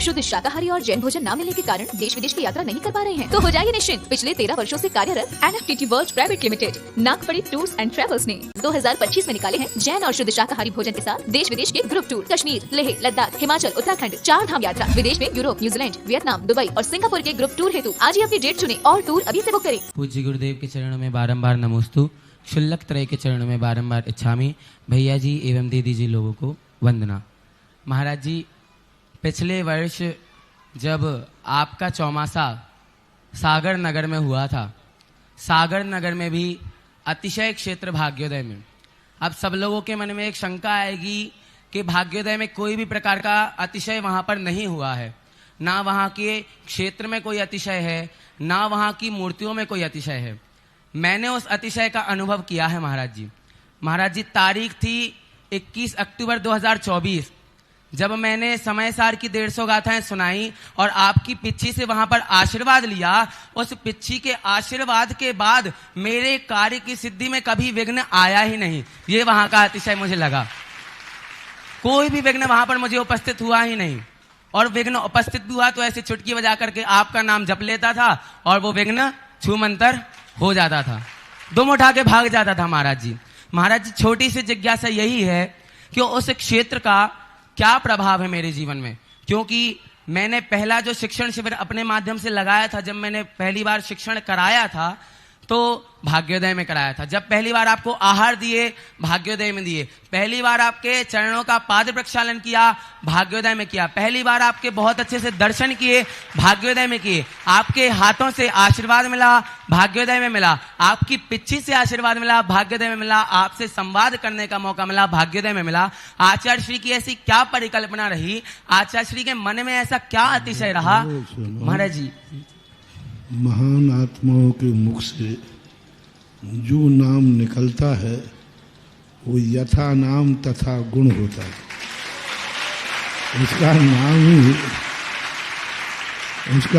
शुद्ध शाकाहारी और जैन भोजन न मिलने के कारण देश विदेश की यात्रा नहीं कर पा रहे हैं, तो हो जाइए निश्चिंत। पिछले 13 वर्षों से कार्यरत NFTT world private limited Nagpadi tours and travels ने 2025 में निकाले हैं जैन और शुद्ध शाकाहारी भोजन के साथ देश विदेश के ग्रुप टूर। कश्मीर, लेह, लद्दाख, हिमाचल, उत्तराखंड, 4 धाम यात्रा, विदेश में यूरोप, न्यूजीलैंड, वियतनाम, दुबई और सिंगापुर के ग्रुप टूर हेतु आज ही अपनी डेट चुने और टूर अभी से बुक करें। पूज्य गुरुदेव के चरणों में बारंबार नमोस्तु, क्षुल्लक त्रय के चरणों में बारंबार इच्छामी। भैया जी एवं दीदी जी लोगों को वंदना। महाराज जी, पिछले वर्ष जब आपका चौमासा सागर नगर में हुआ था, सागर नगर में भी अतिशय क्षेत्र भाग्योदय में, अब सब लोगों के मन में एक शंका आएगी कि भाग्योदय में कोई भी प्रकार का अतिशय वहां पर नहीं हुआ है, ना वहां के क्षेत्र में कोई अतिशय है, ना वहां की मूर्तियों में कोई अतिशय है। मैंने उस अतिशय का अनुभव किया है महाराज जी। महाराज जी, तारीख थी 21 अक्टूबर 2024, जब मैंने समय सार की 150 गाथाएं सुनाई और आपकी पिच्छी से वहां पर आशीर्वाद लिया। उस पिच्छी के आशीर्वाद के बाद मेरे कार्य की सिद्धि में कभी विघ्न आया ही नहीं। ये वहां का अतिशय मुझे लगा। कोई भी विघ्न वहां पर मुझे उपस्थित हुआ ही नहीं, और विघ्न उपस्थित भी हुआ तो ऐसे चुटकी बजा करके आपका नाम जप लेता था और वो विघ्न छूमंतर हो जाता था, दुम उठा के भाग जाता था। महाराज जी, छोटी सी जिज्ञासा यही है कि उस क्षेत्र का क्या प्रभाव है मेरे जीवन में, क्योंकि मैंने पहला जो शिक्षण शिविर अपने माध्यम से लगाया था, जब मैंने पहली बार शिक्षण कराया था तो भाग्योदय में कराया था। जब पहली बार आपको आहार दिए, भाग्योदय में दिए। पहली बार आपके चरणों का पाद प्रक्षालन किया, भाग्योदय में किया। पहली बार आपके बहुत अच्छे से दर्शन किए, भाग्योदय में किए। आपके हाथों से आशीर्वाद मिला, भाग्योदय में मिला। आपकी पिच्छी से आशीर्वाद मिला, भाग्योदय में मिला। आपसे संवाद करने का मौका मिला, भाग्योदय में मिला। आचार्य श्री की ऐसी क्या परिकल्पना रही, आचार्य श्री के मन में ऐसा क्या अतिशय रहा। महाराज जी, महान आत्माओं के मुख से जो नाम निकलता है वो यथा नाम तथा गुण होता है। उसका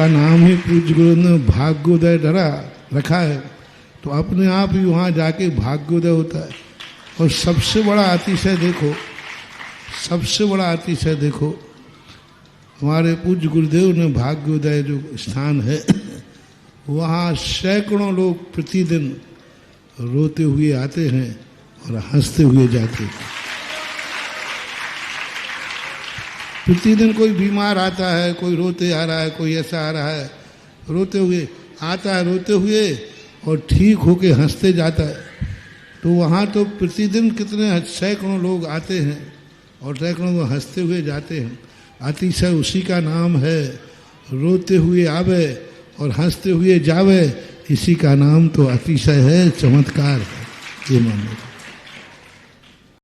नाम ही पूज्य गुरु ने भाग्योदय रखा है, तो अपने आप ही वहाँ जाके भाग्योदय होता है। और सबसे बड़ा अतिशय देखो, हमारे पूज्य गुरुदेव ने भाग्योदय जो स्थान है वहाँ सैकड़ों लोग प्रतिदिन रोते हुए आते हैं और हंसते हुए जाते हैं। प्रतिदिन कोई बीमार आता है, कोई रोते आ रहा है, कोई ऐसा आ रहा है, रोते हुए आता है, रोते हुए और ठीक होके हंसते जाता है। तो वहाँ तो प्रतिदिन कितने सैकड़ों लोग आते हैं और सैकड़ों लोग हंसते हुए जाते हैं। अतिशय उसी का नाम है, रोते हुए आवे और हंसते हुए जावे, इसी का नाम तो अतिशय है, चमत्कार है। ये मानो।